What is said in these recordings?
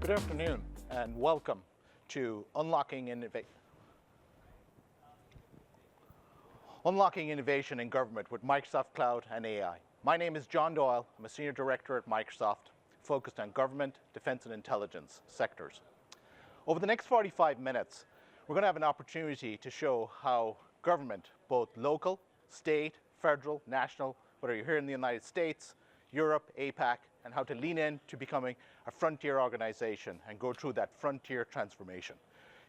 Good afternoon and welcome to Unlocking Innovation in Government with Microsoft Cloud and AI. My name is John Doyle. I'm a Senior Director at Microsoft, focused on government, defense, and intelligence sectors. Over the next 45 minutes, we're going to have an opportunity to show how government, both local, state, federal, national, whether you're here in the United States, Europe, APAC, and how to lean into becoming a frontier organization and go through that frontier transformation.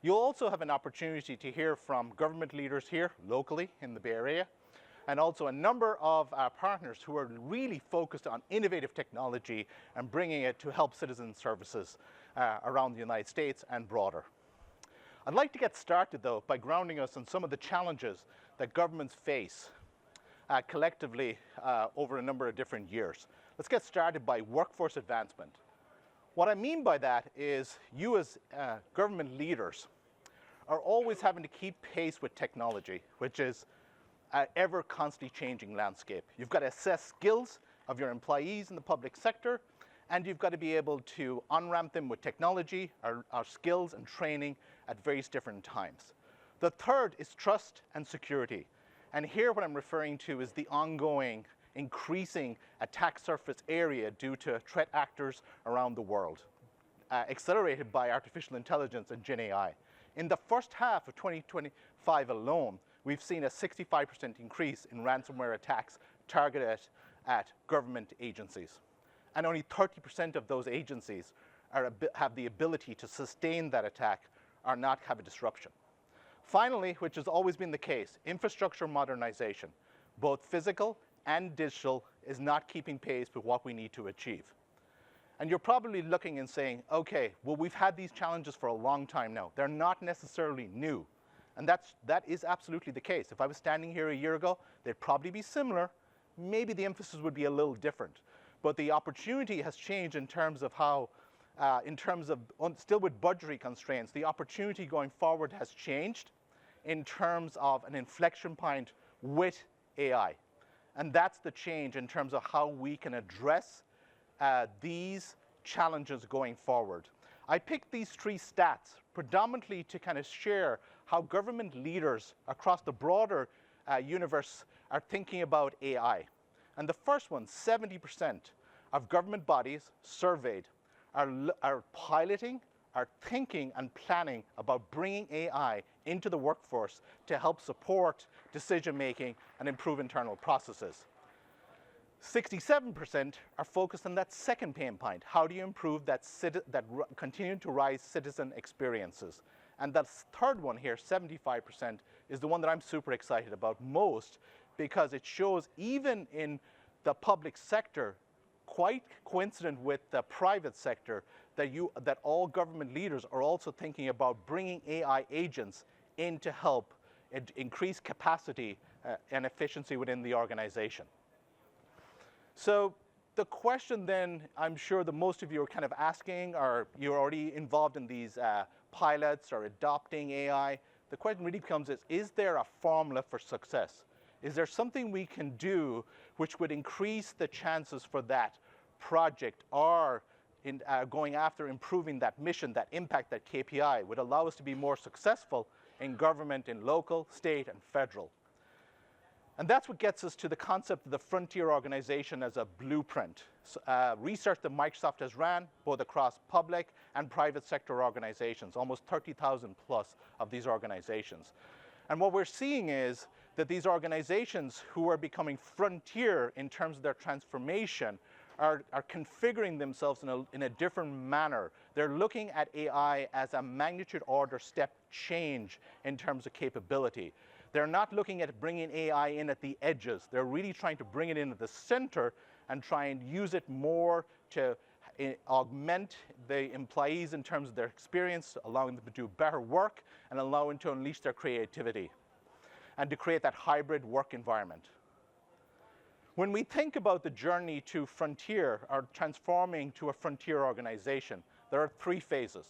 You'll also have an opportunity to hear from government leaders here locally in the Bay Area, and also a number of our partners who are really focused on innovative technology and bringing it to help citizen services around the United States and broader. I'd like to get started, though, by grounding us in some of the challenges that governments face collectively over a number of different years. Let's get started by workforce advancement. What I mean by that is you as government leaders are always having to keep pace with technology, which is an ever constantly changing landscape. You've got to assess skills of your employees in the public sector, and you've got to be able to on-ramp them with technology, our skills and training at various different times. The third is trust and security. And here what I'm referring to is the ongoing increasing attack surface area due to threat actors around the world, accelerated by artificial intelligence and Gen AI. In the first half of 2025 alone, we've seen a 65% increase in ransomware attacks targeted at government agencies. And only 30% of those agencies have the ability to sustain that attack or not have a disruption. Finally, which has always been the case, infrastructure modernization, both physical and digital, is not keeping pace with what we need to achieve. And you're probably looking and saying, okay, well, we've had these challenges for a long time now. They're not necessarily new. And that is absolutely the case. If I was standing here a year ago, they'd probably be similar. Maybe the emphasis would be a little different. But the opportunity has changed in terms of how, still with budgetary constraints, the opportunity going forward has changed in terms of an inflection point with AI. And that's the change in terms of how we can address these challenges going forward. I picked these three stats predominantly to kind of share how government leaders across the broader universe are thinking about AI. And the first one, 70% of government bodies surveyed are piloting, are thinking and planning about bringing AI into the workforce to help support decision-making and improve internal processes. 67% are focused on that second pain point. How do you improve that continuing to rise citizen experiences? And that third one here, 75%, is the one that I'm super excited about most, because it shows even in the public sector, quite coincident with the private sector, that all government leaders are also thinking about bringing AI agents in to help increase capacity and efficiency within the organization. So the question then, I'm sure that most of you are kind of asking, or you're already involved in these pilots or adopting AI, the question really becomes is there a formula for success? Is there something we can do which would increase the chances for that project, or in going after improving that mission, that impact, that KPI, would allow us to be more successful in government, in local, state, and federal? And that's what gets us to the concept of the frontier organization as a blueprint. Research that Microsoft has ran, both across public and private sector organizations, almost 30,000 plus of these organizations. And what we're seeing is that these organizations who are becoming frontier in terms of their transformation are configuring themselves in a different manner. They're looking at AI as a magnitude order step change in terms of capability. They're not looking at bringing AI in at the edges. They're really trying to bring it in at the center and try and use it more to augment the employees in terms of their experience, allowing them to do better work and allowing them to unleash their creativity and to create that hybrid work environment. When we think about the journey to frontier, or transforming to a frontier organization, there are three phases.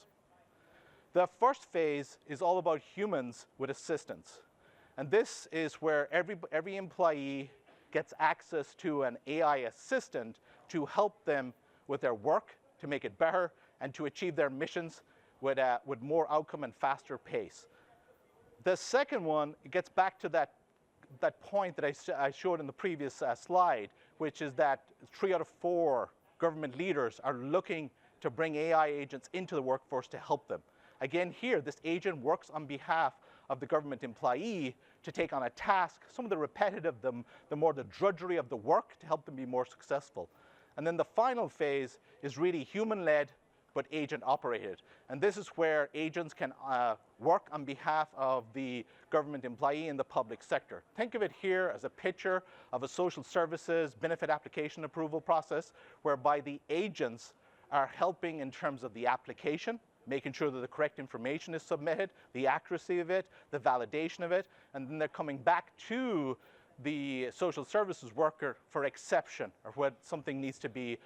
The first phase is all about humans with assistance. And this is where every employee gets access to an AI assistant to help them with their work, to make it better and to achieve their missions with more outcome and faster pace. The second one, it gets back to that point that I showed in the previous slide, which is that 3 out of 4 government leaders are looking to bring AI agents into the workforce to help them. Again, here, this agent works on behalf of the government employee to take on a task, some of the repetitive, the more the drudgery of the work to help them be more successful. And then the final phase is really human-led, but agent-operated. And this is where agents can work on behalf of the government employee in the public sector. Think of it here as a picture of a social services benefit application approval process, whereby the agents are helping in terms of the application, making sure that the correct information is submitted, the accuracy of it, the validation of it, and then they're coming back to the social services worker for exception, or when something needs to be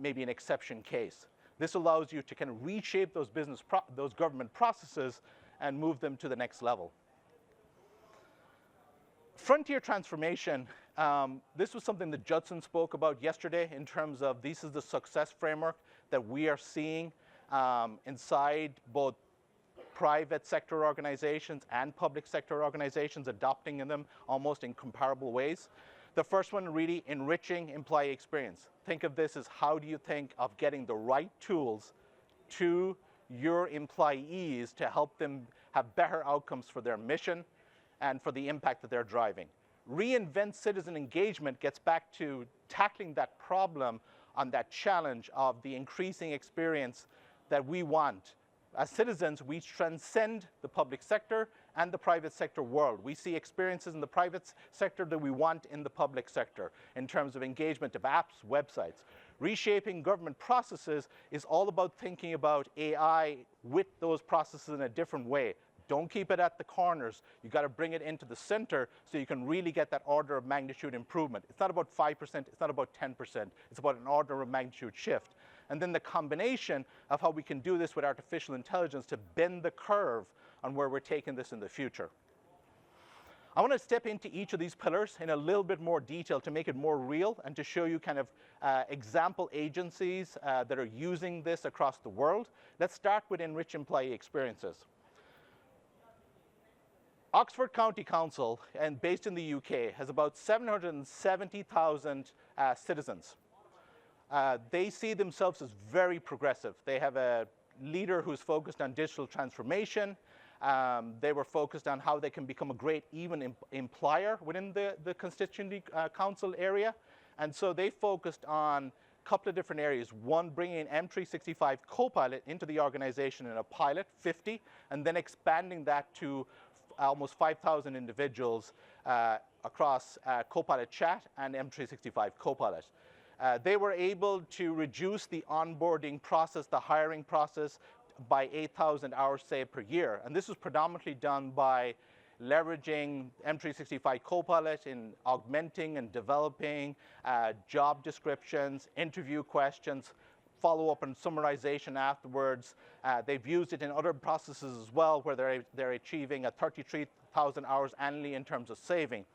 maybe an exception case. This allows you to kind of reshape those government processes and move them to the next level. Frontier transformation, this was something that Judson spoke about yesterday in terms of this is the success framework that we are seeing inside both private sector organizations and public sector organizations, adopting them almost in comparable ways. The first one, really enriching employee experience. Think of this as how do you think of getting the right tools to your employees to help them have better outcomes for their mission and for the impact that they're driving. Reinvent citizen engagement gets back to tackling that problem on that challenge of the increasing experience that we want. As citizens, we transcend the public sector and the private sector world. We see experiences in the private sector that we want in the public sector in terms of engagement of apps, websites. Reshaping government processes is all about thinking about AI with those processes in a different way. Don't keep it at the corners. You've got to bring it into the center so you can really get that order of magnitude improvement. It's not about 5%, it's not about 10%. It's about an order of magnitude shift. And then the combination of how we can do this with artificial intelligence to bend the curve on where we're taking this in the future. I want to step into each of these pillars in a little bit more detail to make it more real and to show you kind of example agencies that are using this across the world. Let's start with enrich employee experiences. Oxford County Council, and based in the UK, has about 770,000 citizens. They see themselves as very progressive. They have a leader who's focused on digital transformation. They were focused on how they can become a great even employer within the constituency council area. And so they focused on a couple of different areas. One, bringing 𝗦𝗽𝗀𝗀𝗻𝐶𝗿 Copilot into the organization in a pilot, 50, and then expanding that to almost 5,000 individuals across Copilot Chat and 𝗦𝗽𝗀𝗀𝗻𝐶𝗿 Copilot. They were able to reduce the onboarding process, the hiring process, by 8,000 hours saved per year. And this was predominantly done by leveraging 𝗦𝗽𝗀𝗀𝗻𝐶𝗿 Copilot in augmenting and developing job descriptions, interview questions, follow-up and summarization afterwards. They've used it in other processes as well, where they're achieving 33,000 hours annually in terms of saving.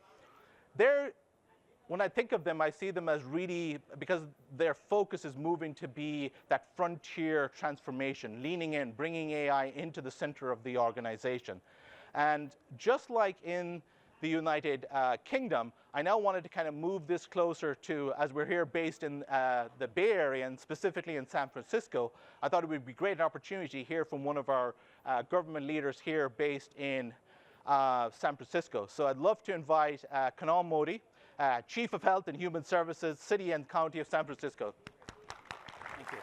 When I think of them, I see them as really, because their focus is moving to be that frontier transformation, leaning in, bringing AI into the center of the organization. And just like in the United Kingdom, I now wanted to kind of move this closer to, as we're here based in the Bay Area and specifically in San Francisco, I thought it would be a great opportunity to hear from one of our government leaders here based in San Francisco. So I'd love to invite Kunal Modi, Chief of Health and Human Services, City and County of San Francisco. Thank you.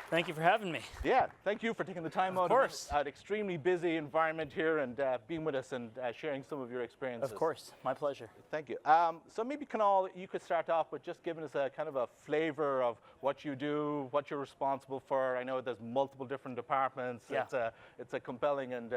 Thank you for having me. Yeah, thank you for taking the time out of an extremely busy environment here and being with us and sharing some of your experiences. Of course, my pleasure. Thank you. So maybe, Kunal, you could start off with just giving us a kind of a flavor of what you do, what you're responsible for. I know there's multiple different departments. Yeah. It's a compelling and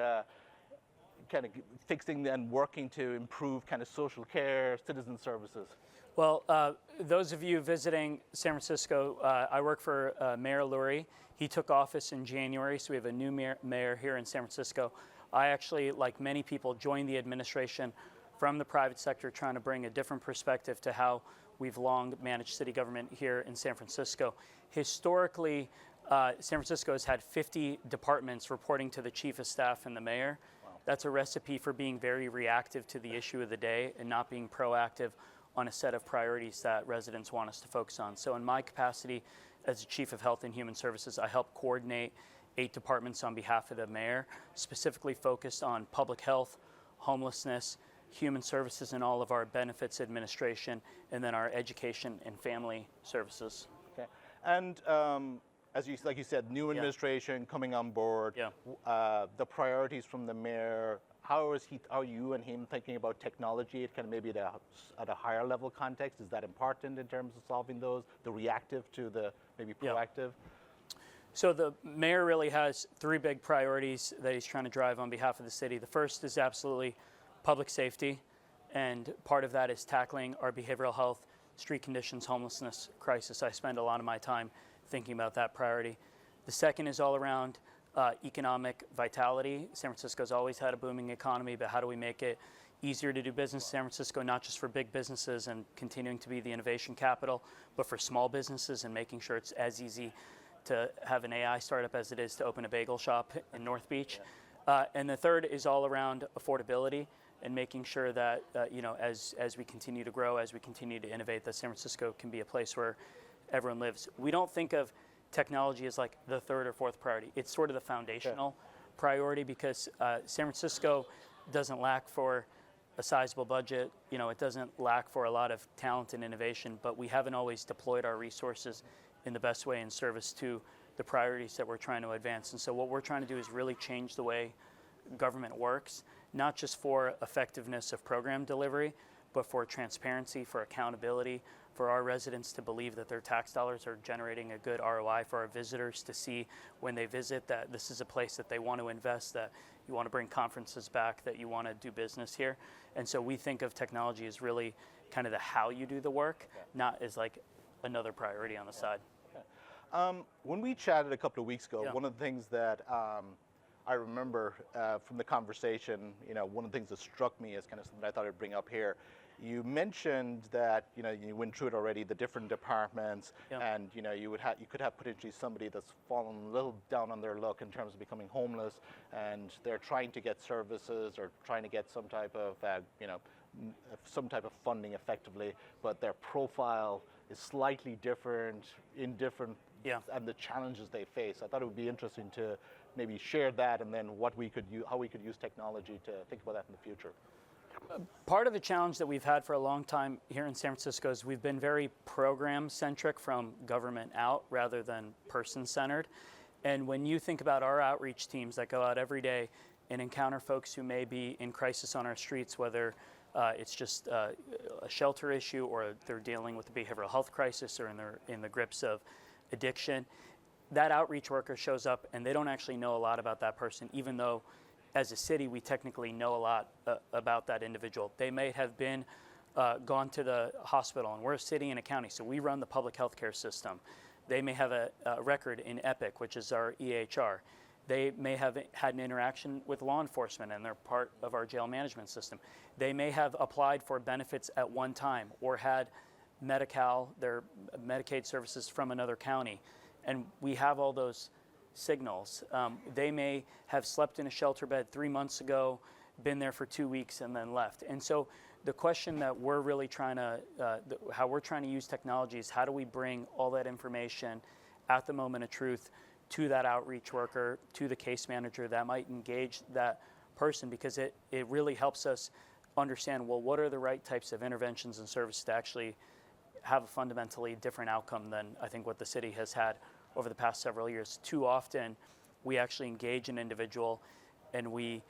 kind of fixing and working to improve kind of social care, citizen services. Well, those of you visiting San Francisco, I work for Mayor Lurie. He took office in January, so we have a new mayor here in San Francisco. I actually, like many people, joined the administration from the private sector, trying to bring a different perspective to how We've long managed city government here in San Francisco. Historically, San Francisco has had 50 departments reporting to the chief of staff and the mayor. Wow. That's a recipe for being very reactive to the issue of the day and not being proactive on a set of priorities that residents want us to focus on. So in my capacity as the Chief of Health and Human Services, I help coordinate 8 departments on behalf of the mayor, specifically focused on public health, homelessness, human services, and all of our benefits administration, and then our education and family services. Okay. And like you said, new administration coming on board, the priorities from the mayor, how are you and him thinking about technology at kind of maybe at a higher level context? Is that important in terms of solving those, the reactive to the maybe proactive? So the mayor really has 3 big priorities that he's trying to drive on behalf of the city. The first is absolutely public safety, and part of that is tackling our behavioral health, street conditions, homelessness crisis. I spend a lot of my time thinking about that priority. The second is all around economic vitality. San Francisco's always had a booming economy, but how do we make it easier to do business in San Francisco, not just for big businesses and continuing to be the innovation capital, but for small businesses and making sure it's as easy to have an AI startup as it is to open a bagel shop in North Beach. And the third is all around affordability and making sure that, as we continue to grow, as we continue to innovate, that San Francisco can be a place where everyone lives. We don't think of technology as like the 3rd or 4th priority. It's sort of the foundational priority because San Francisco doesn't lack for a sizable budget. It doesn't lack for a lot of talent and innovation, but we haven't always deployed our resources in the best way in service to the priorities that we're trying to advance. And so what we're trying to do is really change the way government works, not just for effectiveness of program delivery, but for transparency, for accountability, for our residents to believe that their tax dollars are generating a good ROI, for our visitors to see when they visit that this is a place that they want to invest, that you want to bring conferences back, that you want to do business here. And so we think of technology as really kind of the how you do the work, not as like another priority on the side. When we chatted a couple of weeks ago, one of the things that I remember from the conversation, one of the things that struck me as kind of something I thought I'd bring up here. You mentioned that you went through it already, the different departments, and you could have potentially somebody that's fallen a little down on their luck in terms of becoming homeless, and they're trying to get services or trying to get some type of funding effectively, but their profile is slightly different and the challenges they face. I thought it would be interesting to maybe share that, and then how we could use technology to think about that in the future. Part of the challenge that we've had for a long time here in San Francisco is we've been very program-centric from government out rather than person-centered. And when you think about our outreach teams that go out every day and encounter folks who may be in crisis on our streets, whether it's just a shelter issue or they're dealing with a behavioral health crisis or in the grips of addiction, that outreach worker shows up and they don't actually know a lot about that person, even though as a city, we technically know a lot about that individual. They may have been gone to the hospital, and we're a city and a county, so we run the public health care system. They may have a record in EPIC, which is our EHR. They may have had an interaction with law enforcement, and they're part of our jail management system. They may have applied for benefits at one time or had Medi-Cal, their Medicaid services from another county. And we have all those signals. They may have slept in a shelter bed 3 months ago, been there for 2 weeks, and then left. And so the question that we're really trying to, how we're trying to use technology is how do we bring all that information at the moment of truth to that outreach worker, to the case manager that might engage that person, because it really helps us understand, well, what are the right types of interventions and services to actually have a fundamentally different outcome than I think what the city has had over the past several years. Too often, we actually engage an individual and we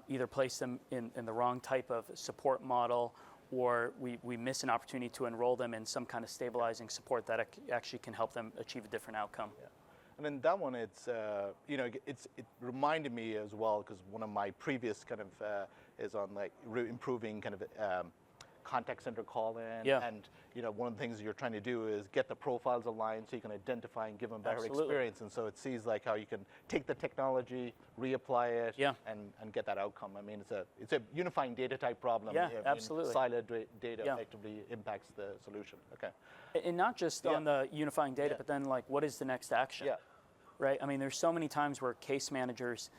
either place them in the wrong type of support model, or we miss an opportunity to enroll them in some kind of stabilizing support that actually can help them achieve a different outcome. Yeah. And then that one, it reminded me as well, because one of my previous kind of is on like improving kind of contact center call-in, and one of the things you're trying to do is get the profiles aligned so you can identify and give them better Absolutely. experience. And so it sees like how you can take the technology, reapply it, and get that outcome. I mean, it's a unifying data type problem. Yeah, absolutely. Siloed data effectively impacts the solution. Okay. And not just on the unifying data, but then like, what is the next action? Yeah. Right? I mean, there's so many times where case managers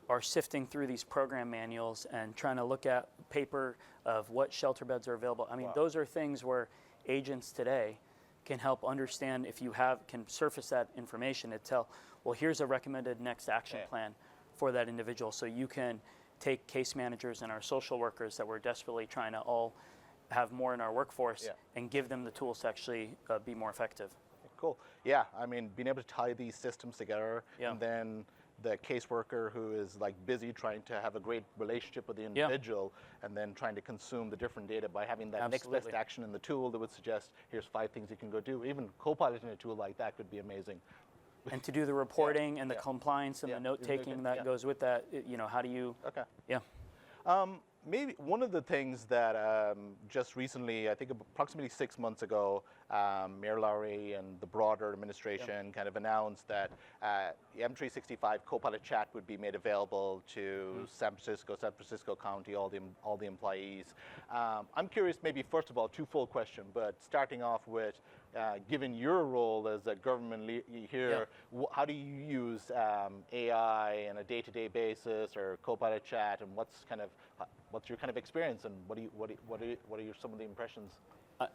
are sifting through these program manuals and trying to look at paper of what shelter beds are available. I mean, those are things where agents today can help understand if you can surface that information to tell, well, here's a recommended next action plan for that individual. So you can take case managers and our social workers that we're desperately trying to all have more in our workforce and give them the tools to actually be more effective. Cool. Yeah, I mean, being able to tie these systems together and then the caseworker who is like busy trying to have a great relationship with the individual and then trying to consume the different data by having that next best action in the tool that would suggest here's 5 things you can go do. Even co-piloting a tool like that could be amazing. And to do the reporting and the compliance and the note-taking that goes with that, how do you... Okay. Yeah. Maybe one of the things that just recently, I think approximately 6 months ago, Mayor Lowry and the broader administration kind of announced that M365 Copilot Chat would be made available to San Francisco County, all the employees. I'm curious, maybe first of all, twofold question, but starting off with, given your role as a government leader here, how do you use AI on a day-to-day basis or Copilot Chat, and what's your kind of experience, and what are some of the impressions?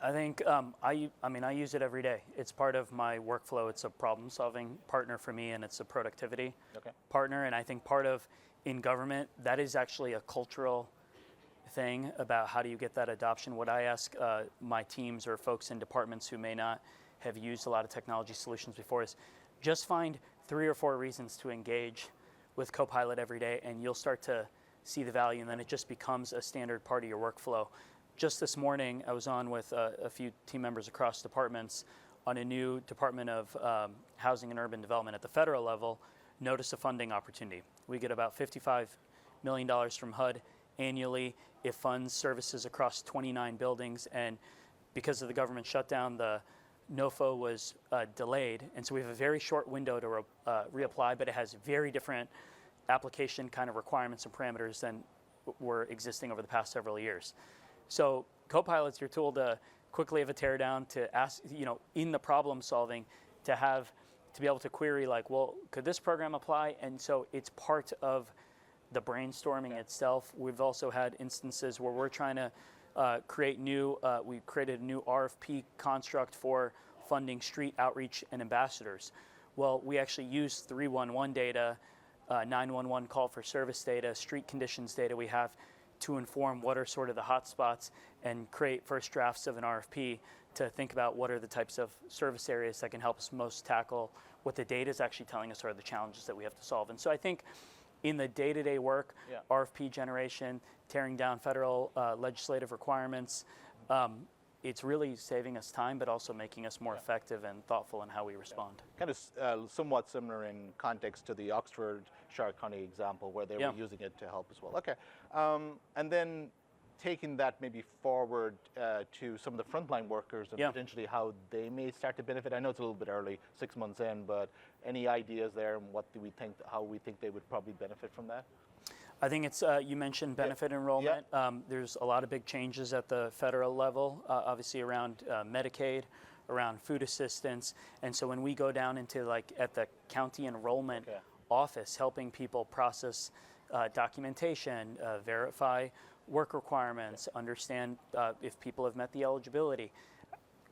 I think I use it every day. It's part of my workflow. It's a problem-solving partner for me, and it's a productivity partner. And I think part of in government that is actually a cultural thing about how do you get that adoption. What I ask my teams or folks in departments who may not have used a lot of technology solutions before is just find 3 or 4 reasons to engage with Copilot every day, and you'll start to see the value, and then it just becomes a standard part of your workflow. Just this morning, I was on with a few team members across departments on a new Department of Housing and Urban Development at the federal level, notice a funding opportunity. We get about $55 million from HUD annually. It funds services across 29 buildings, and because of the government shutdown, the NOFO was delayed, and so we have a very short window to reapply, but it has very different application kind of requirements and parameters than were existing over the past several years. So Copilot's your tool to quickly have a tear down, to ask, in the problem solving, to be able to query like, well, could this program apply? And so it's part of the brainstorming itself. We've also had instances where we're trying to create we created a new RFP construct for funding street outreach and ambassadors. Well, we actually use 311 data, 911 call for service data, street conditions data we have to inform what are sort of the hot spots and create first drafts of an RFP to think about what are the types of service areas that can help us most tackle what the data is actually telling us are the challenges that we have to solve. And so I think in the day-to-day work, RFP generation, tearing down federal legislative requirements, it's really saving us time, but also making us more effective and thoughtful in how we respond. Kind of somewhat similar in context to the Oxfordshire County example, where they were using it to help as well. Okay, and then taking that maybe forward to some of the frontline workers and potentially how they may start to benefit. I know it's a little bit early, 6 months in, but any ideas there, and how we think they would probably benefit from that? I think it's, you mentioned benefit enrollment. There's a lot of big changes at the federal level, obviously around Medicaid, around food assistance. And so when we go down into at the county enrollment office, helping people process documentation, verify work requirements, understand if people have met the eligibility,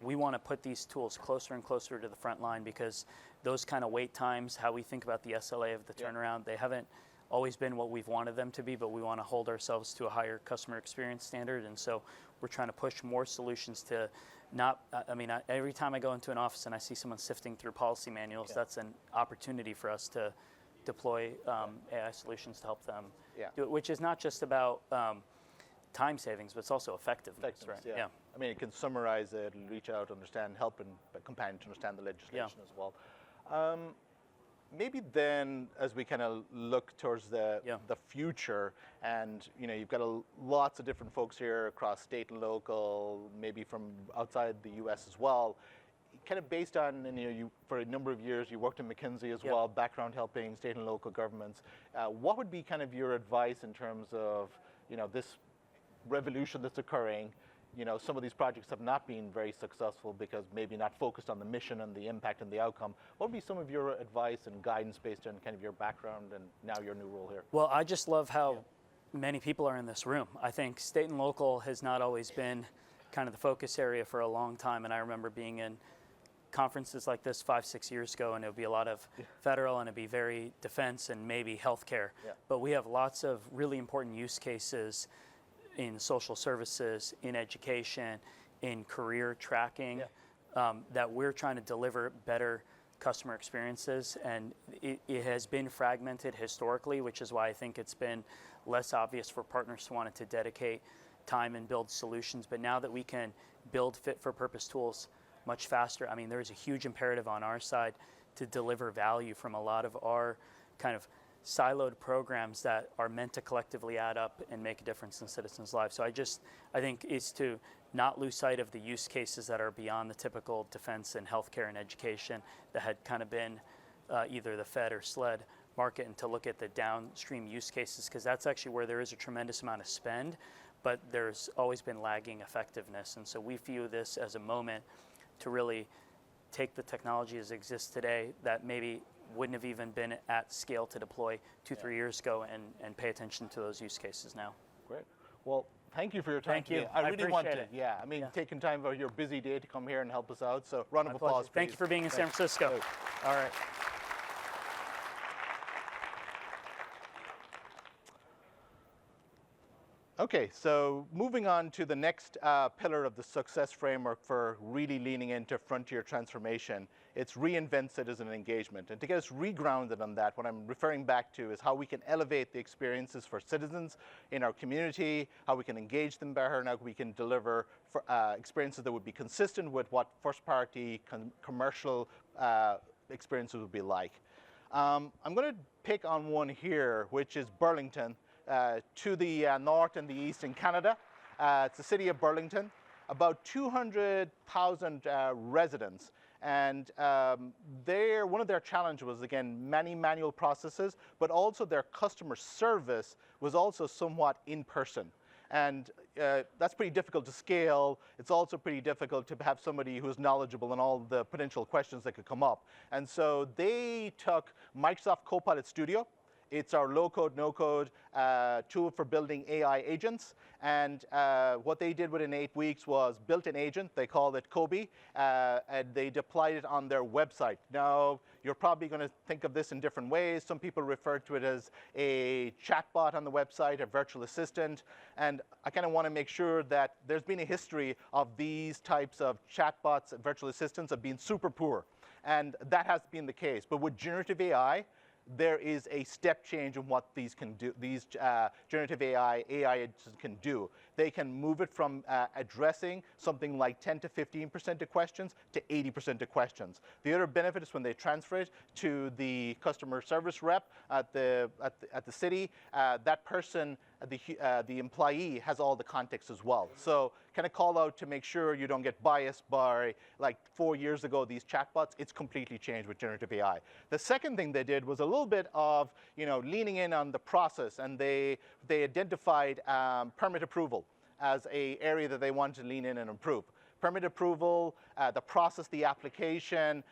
we want to put these tools closer and closer to the front line, because those kind of wait times, how we think about the SLA of the turnaround, they haven't always been what we've wanted them to be, but we want to hold ourselves to a higher customer experience standard. And so we're trying to push more solutions to every time I go into an office and I see someone sifting through policy manuals, that's an opportunity for us to deploy AI solutions to help them do it, which is not just about time savings, but it's also effectiveness, right? Yeah. I mean, it can summarize it and reach out, understand, help and companion to understand the legislation as well. maybe then, as we kind of look towards the future, and you've got lots of different folks here across state and local, maybe from outside the U.S. as well. Kind of based on, and you for a number of years you worked in McKinsey as well, background helping state and local governments. What would be kind of your advice in terms of this revolution that's occurring? Some of these projects have not been very successful because maybe not focused on the mission and the impact and the outcome. What would be some of your advice and guidance based on kind of your background and now your new role here? Well, I just love how many people are in this room. I think state and local has not always been kind of the focus area for a long time, and I remember being in conferences like this 5-6 years ago, and it would be a lot of federal, and it'd be very defense and maybe healthcare. But we have lots of really important use cases in social services, in education, in career tracking, that we're trying to deliver better customer experiences. And it has been fragmented historically, which is why I think it's been less obvious for partners to want to dedicate time and build solutions. But now that we can build fit-for-purpose tools much faster, I mean, there's a huge imperative on our side to deliver value from a lot of our kind of siloed programs that are meant to collectively add up and make a difference in citizens' lives. So I think it's to not lose sight of the use cases that are beyond the typical defense and healthcare and education that had kind of been either the Fed or SLED market, and to look at the downstream use cases, because that's actually where there is a tremendous amount of spend, but there's always been lagging effectiveness. And so we view this as a moment to really take the technology as it exists today that maybe wouldn't have even been at scale to deploy 2-3 years ago, and pay attention to those use cases now. Great. Well, thank you for your time. Thank you. I really want to. it. I mean, taking time out of your busy day to come here and help us out. So round of applause, please. Thank you for being in San Francisco. All right. Okay, so moving on to the next pillar of the success framework for really leaning into frontier transformation, it's reinvent citizen engagement. And to get us regrounded on that, what I'm referring back to is how we can elevate the experiences for citizens in our community, how we can engage them better, and how we can deliver experiences that would be consistent with what first-party commercial experiences would be like. I'm going to pick on one here, which is Burlington. To the north and the east in Canada. It's the city of Burlington, about 200,000 residents. And one of their challenges was, again, many manual processes, but also their customer service was also somewhat in person. And that's pretty difficult to scale. It's also pretty difficult to have somebody who's knowledgeable in all the potential questions that could come up. And so they took Microsoft Copilot Studio. It's our low-code, no-code tool for building AI agents. And what they did within 8 weeks was built an agent. They called it 𝗬𝗀𝗶𝐶𝐵, and they deployed it on their website. Now, you're probably going to think of this in different ways. Some people refer to it as a chatbot on the website, a virtual assistant. And I kind of want to make sure that there's been a history of these types of chatbots and virtual assistants of being super poor. And that has been the case. But with generative AI, there is a step change in what these can do. These generative AI agents can do. They can move it from addressing something like 10 to 15% of questions to 80% of questions. The other benefit is when they transfer it to the customer service rep at the city, that person, the employee, has all the context as well. So kind of call out to make sure you don't get biased by, like 4 years ago, these chatbots. It's completely changed with generative AI. The second thing they did was a little bit of leaning in on the process, and they identified permit approval as an area that they wanted to lean in and improve. Permit approval, the process, the application.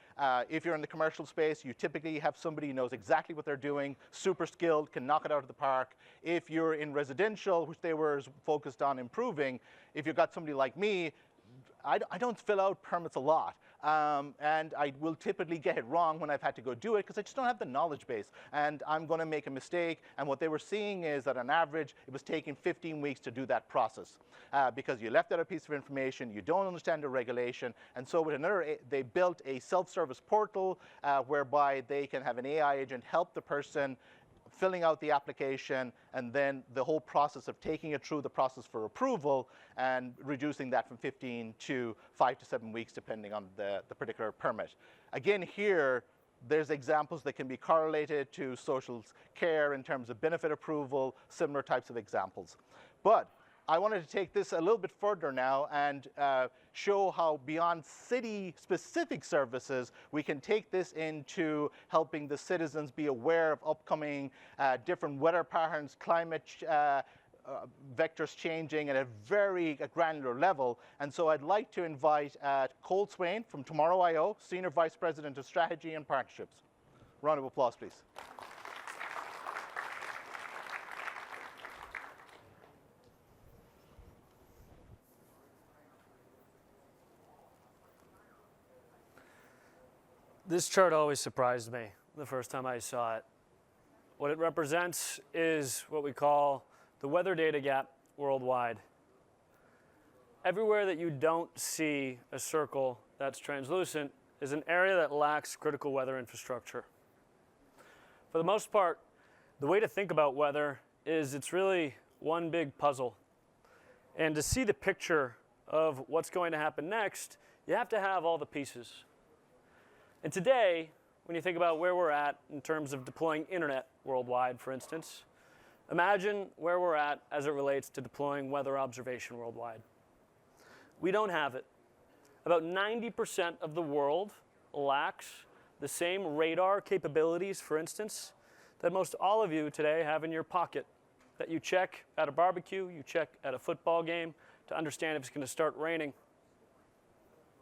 If you're in the commercial space, you typically have somebody who knows exactly what they're doing, super skilled, can knock it out of the park. If you're in residential, which they were focused on improving, if you've got somebody like me, I don't fill out permits a lot. And I will typically get it wrong when I've had to go do it because I just don't have the knowledge base. And I'm going to make a mistake. And what they were seeing is that on average, it was taking 15 weeks to do that process because you left out a piece of information, you don't understand the regulation. And so with they built a self-service portal whereby they can have an AI agent help the person filling out the application, and then the whole process of taking it through the process for approval and reducing that from 15 to 5 to 7 weeks, depending on the particular permit. Again, here, There's examples that can be correlated to social care in terms of benefit approval, similar types of examples. But I wanted to take this a little bit further now and show how beyond city-specific services, we can take this into helping the citizens be aware of upcoming different weather patterns, climate vectors changing at a very granular level. And so I'd like to invite Cole Swain from Tomorrow.io, Senior Vice President of Strategy and Partnerships. Round of applause, please. This chart always surprised me the first time I saw it. What it represents is what we call the weather data gap worldwide. Everywhere that you don't see a circle that's translucent is an area that lacks critical weather infrastructure. For the most part, the way to think about weather is it's really one big puzzle. And to see the picture of what's going to happen next, you have to have all the pieces. And today, when you think about where we're at in terms of deploying internet worldwide, for instance, imagine where we're at as it relates to deploying weather observation worldwide. We don't have it. About 90% of the world lacks the same radar capabilities, for instance, that most all of you today have in your pocket, that you check at a barbecue, you check at a football game to understand if it's going to start raining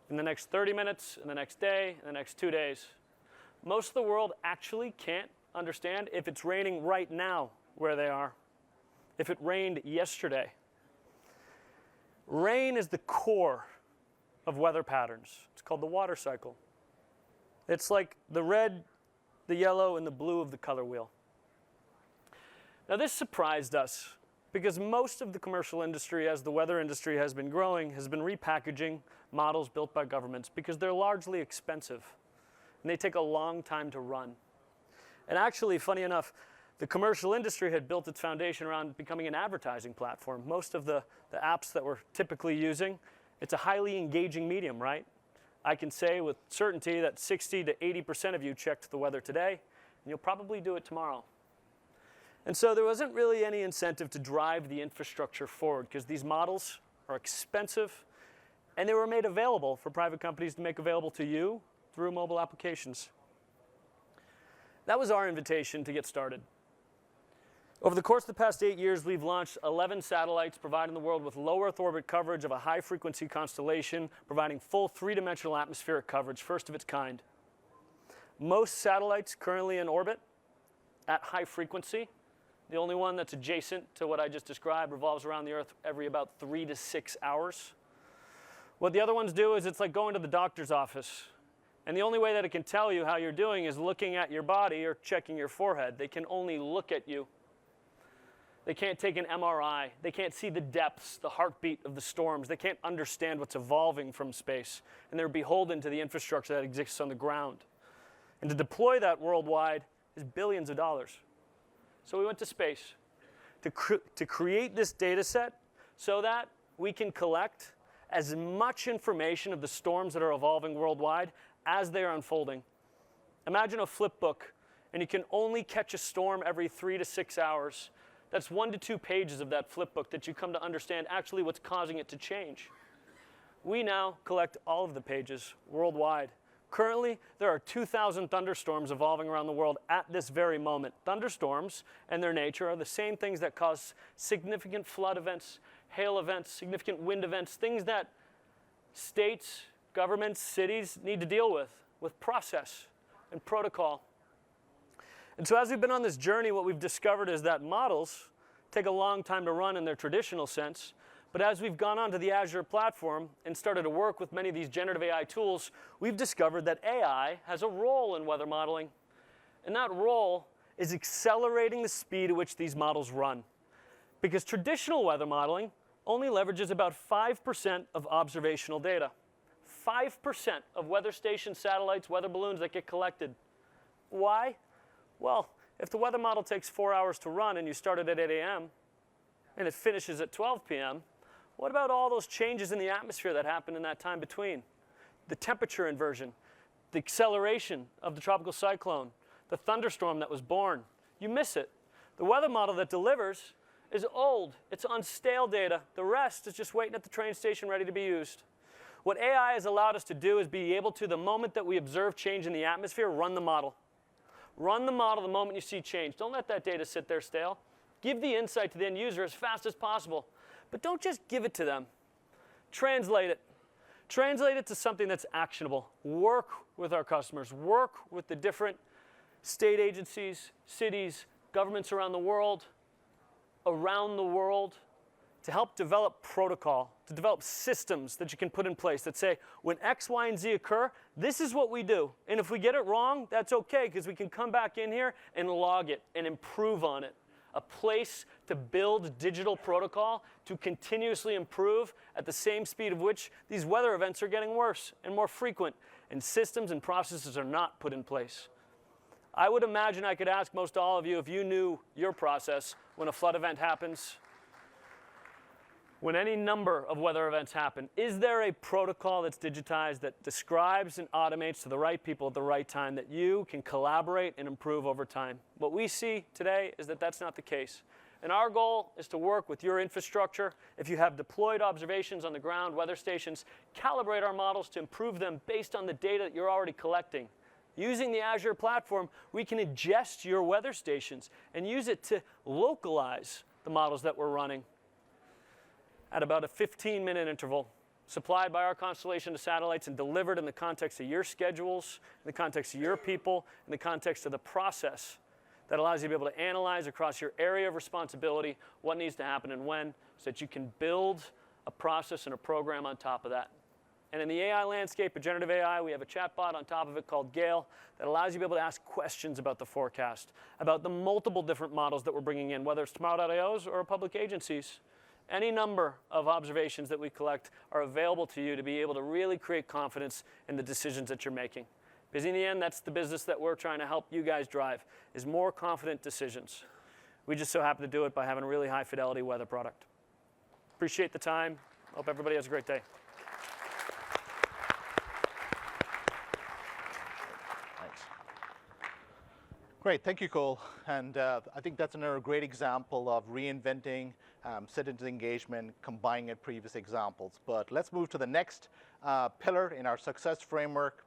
in the next 30 minutes, in the next day, in the next 2 days. Most of the world actually can't understand if it's raining right now where they are, if it rained yesterday. Rain is the core of weather patterns. It's called the water cycle. It's like the red, the yellow, and the blue of the color wheel. Now this surprised us because most of the commercial industry, as the weather industry has been growing, has been repackaging models built by governments because they're largely expensive and they take a long time to run. And actually, funny enough, the commercial industry had built its foundation around becoming an advertising platform. Most of the apps that we're typically using, it's a highly engaging medium, right? I can say with certainty that 60 to 80% of you checked the weather today, and you'll probably do it tomorrow. And so there wasn't really any incentive to drive the infrastructure forward because these models are expensive, and they were made available for private companies to make available to you through mobile applications. That was our invitation to get started. Over the course of the past 8 years, we've launched 11 satellites, providing the world with low Earth orbit coverage of a high-frequency constellation, providing full three-dimensional atmospheric coverage, first of its kind. Most satellites currently in orbit at high frequency, the only one that's adjacent to what I just described, revolves around the Earth every about 3 to 6 hours. What the other ones do is it's like going to the doctor's office. And the only way that it can tell you how you're doing is looking at your body or checking your forehead. They can only look at you. They can't take an MRI. They can't see the depths, the heartbeat of the storms. They can't understand what's evolving from space. And they're beholden to the infrastructure that exists on the ground. And to deploy that worldwide is billions of dollars. So we went to space to create this data set so that we can collect as much information of the storms that are evolving worldwide as they are unfolding. Imagine a flip book, and you can only catch a storm every 3 to 6 hours. That's 1 to 2 pages of that flip book that you come to understand actually what's causing it to change. We now collect all of the pages worldwide. Currently, there are 2,000 thunderstorms evolving around the world at this very moment. Thunderstorms and their nature are the same things that cause significant flood events, hail events, significant wind events, things that states, governments, cities need to deal with process and protocol. And so as we've been on this journey, what we've discovered is that models take a long time to run in their traditional sense. But as we've gone onto the Azure platform and started to work with many of these generative AI tools, we've discovered that AI has a role in weather modeling. And that role is accelerating the speed at which these models run. Because traditional weather modeling only leverages about 5% of observational data. 5% of weather station satellites, weather balloons that get collected. Why? Well, if the weather model takes 4 hours to run and you start it at 8 a.m. and it finishes at 12 p.m., what about all those changes in the atmosphere that happen in that time between? The temperature inversion, the acceleration of the tropical cyclone, the thunderstorm that was born. You miss it. The weather model that delivers is old. It's on stale data. The rest is just waiting at the train station ready to be used. What AI has allowed us to do is be able to, the moment that we observe change in the atmosphere, run the model. Run the model the moment you see change. Don't let that data sit there stale. Give the insight to the end user as fast as possible. But don't just give it to them. Translate it. Translate it to something that's actionable. Work with our customers. Work with the different state agencies, cities, governments around the world, to help develop protocol, to develop systems that you can put in place that say, when X, Y, and Z occur, this is what we do. And if we get it wrong, that's okay, because we can come back in here and log it and improve on it. A place to build digital protocol to continuously improve at the same speed of which these weather events are getting worse and more frequent, and systems and processes are not put in place. I would imagine I could ask most all of you if you knew your process when a flood event happens, when any number of weather events happen. Is there a protocol that's digitized that describes and automates to the right people at the right time that you can collaborate and improve over time? What we see today is that that's not the case. And our goal is to work with your infrastructure. If you have deployed observations on the ground, weather stations, calibrate our models to improve them based on the data that you're already collecting. Using the Azure platform, we can ingest your weather stations and use it to localize the models that we're running at about a 15-minute interval, supplied by our constellation of satellites and delivered in the context of your schedules, in the context of your people, in the context of the process that allows you to be able to analyze across your area of responsibility what needs to happen and when, so that you can build a process and a program on top of that. And in the AI landscape of generative AI, we have a chatbot on top of it called Gale that allows you to be able to ask questions about the forecast, about the multiple different models that we're bringing in, whether it's Tomorrow.io's or public agencies. Any number of observations that we collect are available to you to be able to really create confidence in the decisions that you're making. Because in the end, that's the business that we're trying to help you guys drive, is more confident decisions. We just so happen to do it by having a really high fidelity weather product. Appreciate the time. Hope everybody has a great day. Thanks. Great, thank you, Cole. And I think that's another great example of reinventing citizen engagement, combining with previous examples. But let's move to the next pillar in our success framework,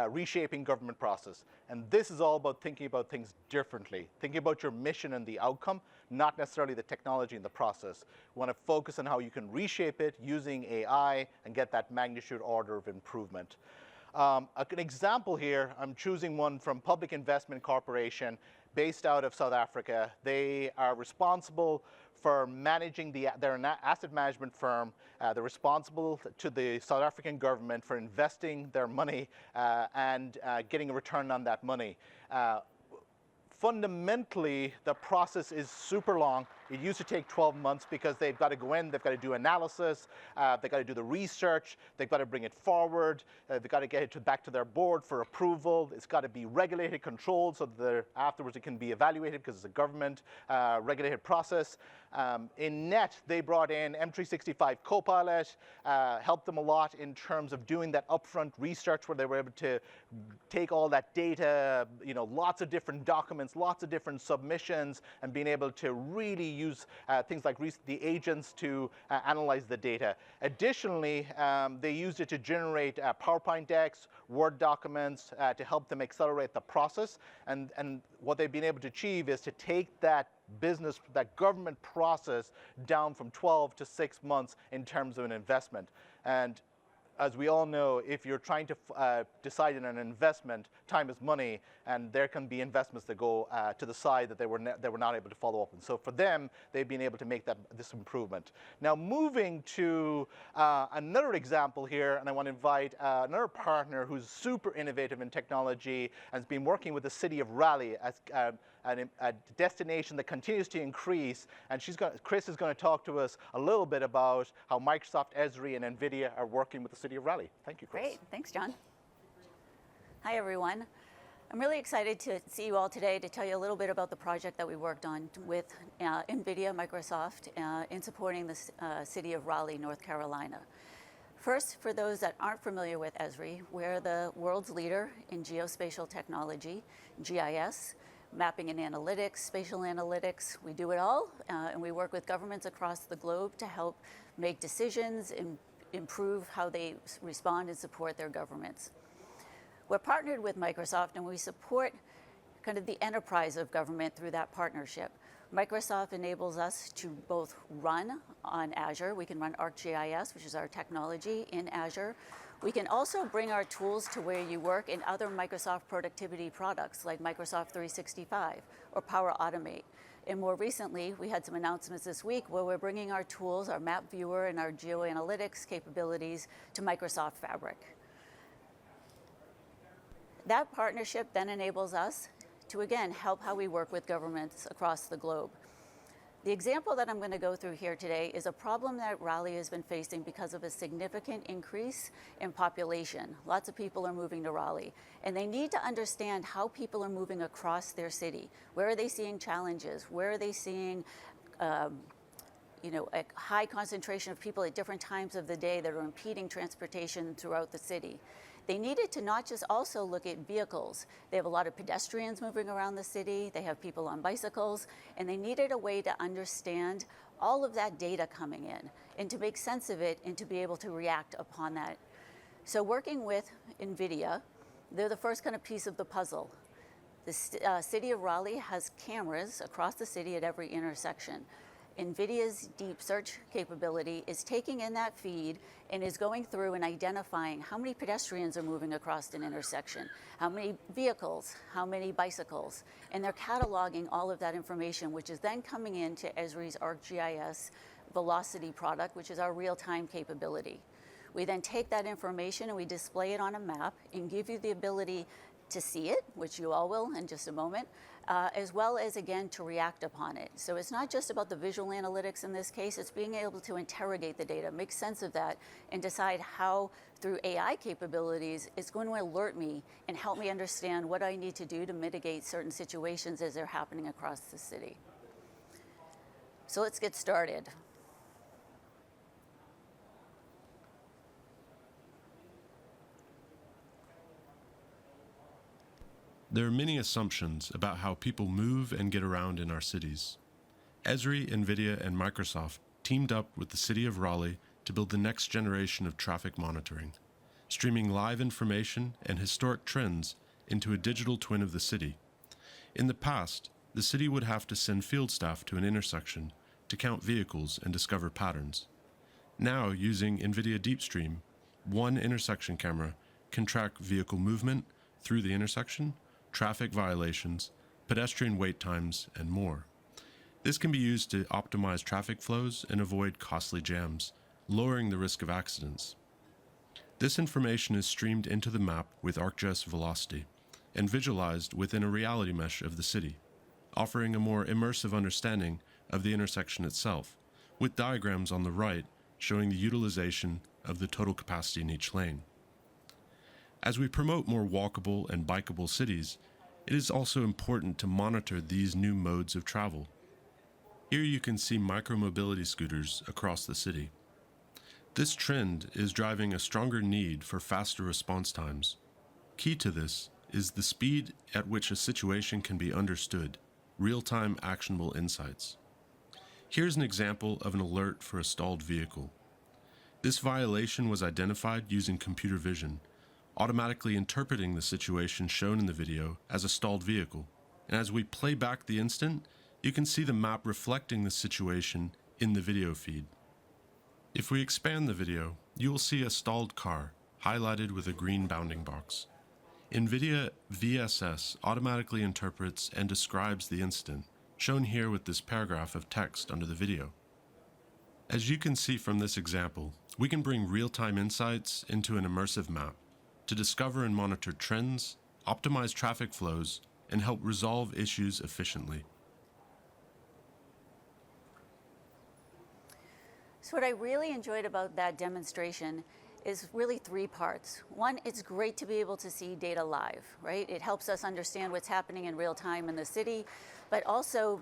reshaping government process. And this is all about thinking about things differently, thinking about your mission and the outcome, not necessarily the technology and the process. We want to focus on how you can reshape it using AI and get that magnitude order of improvement. An example here, I'm choosing one from Public Investment Corporation based out of South Africa. They are responsible for managing they're an asset management firm. They're responsible to the South African government for investing their money and getting a return on that money. Fundamentally, the process is super long. It used to take 12 months because they've got to go in, they've got to do analysis, they've got to do the research, they've got to bring it forward, they've got to get it back to their board for approval. It's got to be regulated, controlled, so that afterwards it can be evaluated because it's a government regulated process. In net, they brought in 𝗦𝗽𝗲𝗀𝗻ici𝗿 Copilot, helped them a lot in terms of doing that upfront research where they were able to take all that data, lots of different documents, lots of different submissions, and being able to really use things like the agents to analyze the data. Additionally, they used it to generate PowerPoint decks, Word documents to help them accelerate the process. And what they've been able to achieve is to take that business, that government process down from 12 to 6 months in terms of an investment. And as we all know, if you're trying to decide on an investment, time is money, and there can be investments that go to the side that they were not able to follow up. And so for them, they've been able to make this improvement. Now moving to another example here, and I want to invite another partner who's super innovative in technology and has been working with the city of Raleigh as a destination that continues to increase. And Chris is going to talk to us a little bit about how Microsoft, Esri, and NVIDIA are working with the city of Raleigh. Thank you, Chris. Great. Thanks, John. Hi, everyone. I'm really excited to see you all today to tell you a little bit about the project that we worked on with NVIDIA, Microsoft, in supporting the city of Raleigh, North Carolina. First, for those that aren't familiar with Esri, we're the world's leader in geospatial technology, GIS, mapping and analytics, spatial analytics. We do it all, and we work with governments across the globe to help make decisions and improve how they respond and support their governments. We're partnered with Microsoft, and we support kind of the enterprise of government through that partnership. Microsoft enables us to both run on Azure. We can run ArcGIS, which is our technology, in Azure. We can also bring our tools to where you work in other Microsoft productivity products like Microsoft 365 or Power Automate. And more recently, we had some announcements this week where we're bringing our tools, our map viewer and our geoanalytics capabilities to Microsoft Fabric. That partnership then enables us to, again, help how we work with governments across the globe. The example that I'm going to go through here today is a problem that Raleigh has been facing because of a significant increase in population. Lots of people are moving to Raleigh, and they need to understand how people are moving across their city. Where are they seeing challenges? Where are they seeing a high concentration of people at different times of the day that are impeding transportation throughout the city? They needed to not just also look at vehicles. They have a lot of pedestrians moving around the city. They have people on bicycles, and they needed a way to understand all of that data coming in and to make sense of it and to be able to react upon that. So working with NVIDIA, they're the first kind of piece of the puzzle. The city of Raleigh has cameras across the city at every intersection. NVIDIA's deep search capability is taking in that feed and is going through and identifying how many pedestrians are moving across an intersection, how many vehicles, how many bicycles, and they're cataloging all of that information, which is then coming into Esri's ArcGIS Velocity product, which is our real-time capability. We then take that information and we display it on a map and give you the ability to see it, which you all will in just a moment, as well as, again, to react upon it. So it's not just about the visual analytics in this case, it's being able to interrogate the data, make sense of that, and decide how, through AI capabilities, it's going to alert me and help me understand what I need to do to mitigate certain situations as they're happening across the city. So let's get started. There are many assumptions about how people move and get around in our cities. Esri, NVIDIA, and Microsoft teamed up with the city of Raleigh to build the next generation of traffic monitoring, streaming live information and historic trends into a digital twin of the city. In the past, the city would have to send field staff to an intersection to count vehicles and discover patterns. Now, using NVIDIA DeepStream, one intersection camera can track vehicle movement through the intersection, traffic violations, pedestrian wait times, and more. This can be used to optimize traffic flows and avoid costly jams, lowering the risk of accidents. This information is streamed into the map with ArcGIS Velocity and visualized within a reality mesh of the city, offering a more immersive understanding of the intersection itself, with diagrams on the right showing the utilization of the total capacity in each lane. As we promote more walkable and bikeable cities, it is also important to monitor these new modes of travel. Here you can see micromobility scooters across the city. This trend is driving a stronger need for faster response times. Key to this is the speed at which a situation can be understood, real-time actionable insights. Here's an example of an alert for a stalled vehicle. This violation was identified using computer vision, automatically interpreting the situation shown in the video as a stalled vehicle. And as we play back the instant, you can see the map reflecting the situation in the video feed. If we expand the video, you will see a stalled car, highlighted with a green bounding box. NVIDIA VSS automatically interprets and describes the incident, shown here with this paragraph of text under the video. As you can see from this example, we can bring real-time insights into an immersive map to discover and monitor trends, optimize traffic flows, and help resolve issues efficiently. So what I really enjoyed about that demonstration is really three parts. One, it's great to be able to see data live, right? It helps us understand what's happening in real time in the city, but also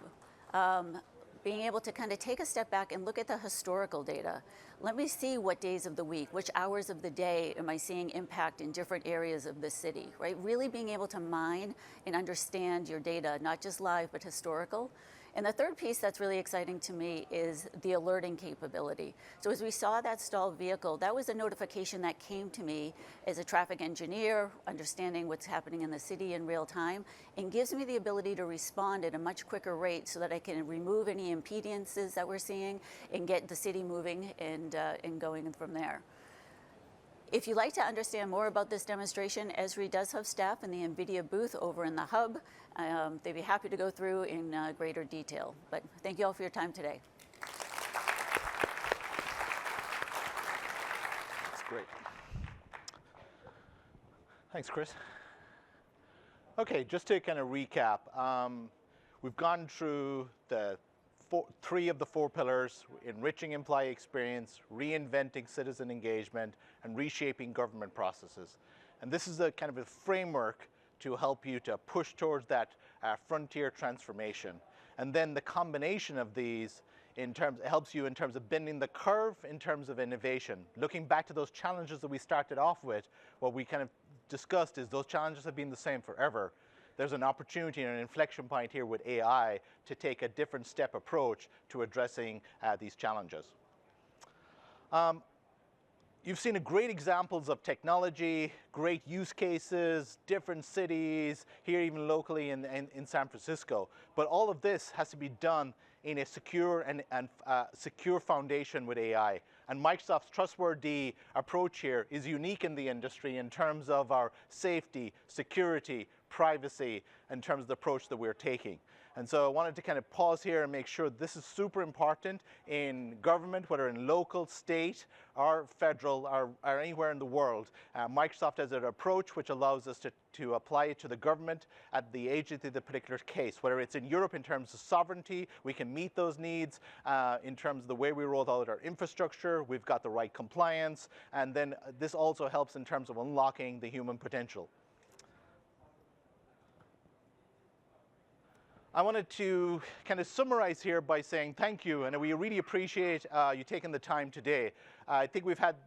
being able to kind of take a step back and look at the historical data. Let me see what days of the week, which hours of the day am I seeing impact in different areas of the city, right? Really being able to mine and understand your data, not just live, but historical. And the third piece that's really exciting to me is the alerting capability. So as we saw that stalled vehicle, that was a notification that came to me as a traffic engineer, understanding what's happening in the city in real time, and gives me the ability to respond at a much quicker rate so that I can remove any impedances that we're seeing and get the city moving and going from there. If you'd like to understand more about this demonstration, Esri does have staff in the NVIDIA booth over in the hub. They'd be happy to go through in greater detail. But thank you all for your time today. That's great. Thanks, Chris. Okay, just to kind of recap, we've gone through the three of the four pillars: enriching employee experience, reinventing citizen engagement, and reshaping government processes. And this is a kind of a framework to help you to push towards that frontier transformation. And then the combination of these helps you in terms of bending the curve in terms of innovation. Looking back to those challenges that we started off with, what we kind of discussed is those challenges have been the same forever. There's an opportunity and an inflection point here with AI to take a different step approach to addressing these challenges. You've seen great examples of technology, great use cases, different cities, here even locally in San Francisco. But all of this has to be done in a secure and secure foundation with AI. And Microsoft's trustworthy approach here is unique in the industry in terms of our safety, security, privacy, in terms of the approach that we're taking. And so I wanted to kind of pause here and make sure this is super important in government, whether in local, state, or federal, or anywhere in the world. Microsoft has an approach which allows us to apply it to the government at the agency of the particular case. Whether it's in Europe in terms of sovereignty, we can meet those needs. In terms of the way we roll out our infrastructure, we've got the right compliance. And then this also helps in terms of unlocking the human potential. I wanted to kind of summarize here by saying thank you, and we really appreciate you taking the time today. I think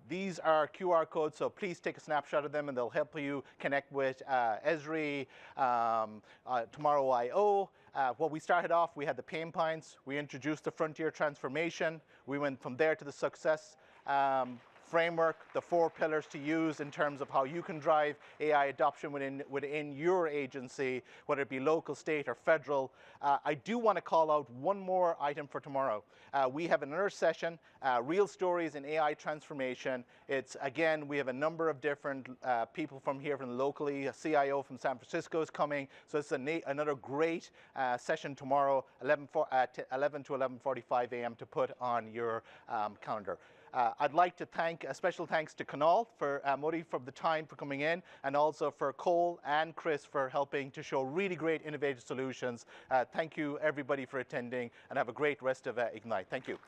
these are QR codes, so please take a snapshot of them and they'll help you connect with Esri, Tomorrow I/O. What we started off, we had the pain points, we introduced the frontier transformation, we went from there to the success framework, the four pillars to use in terms of how you can drive AI adoption within your agency, whether it be local, state, or federal. I do want to call out one more item for tomorrow. We have another session, Real Stories in AI Transformation. It's, again, we have a number of different people from here, from locally. A CIO from San Francisco is coming. So it's another great session tomorrow, 11 to 11:45 a.m. to put on your calendar. I'd like to thank, a special thanks to Kunal Modi for the time for coming in, and also for Cole and Chris for helping to show really great innovative solutions. Thank you everybody for attending, and have a great rest of Ignite. Thank you.